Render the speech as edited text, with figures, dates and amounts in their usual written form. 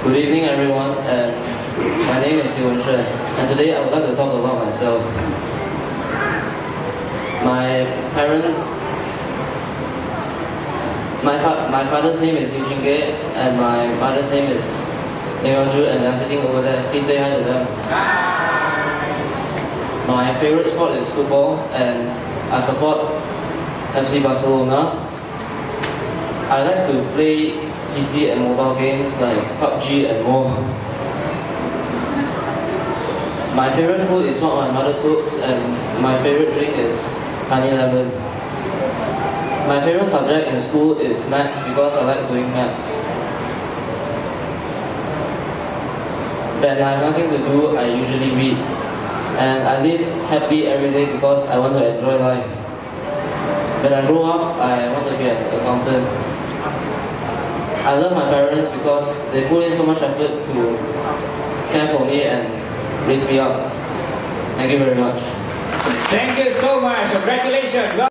Good evening, everyone, and my name is Xuan, and today I would like to talk about myself. My parents, my father's name is Liu Jingge, and my mother's name is Ju, and they're sitting over there. Please say hi to them. My favorite sport is football, and I support FC Barcelona. I like to play PC and mobile games like PUBG and more. My favorite food is what my mother cooks, and my favorite drink is honey lemon. My favorite subject in school is maths because I like doing maths. When I have nothing to do, I usually read. And I live happily every day because I want to enjoy life. When I grow up, I want to be an accountant. I love my parents because they put in so much effort to care for me and raise me up. Thank you very much. Thank you so much. Congratulations.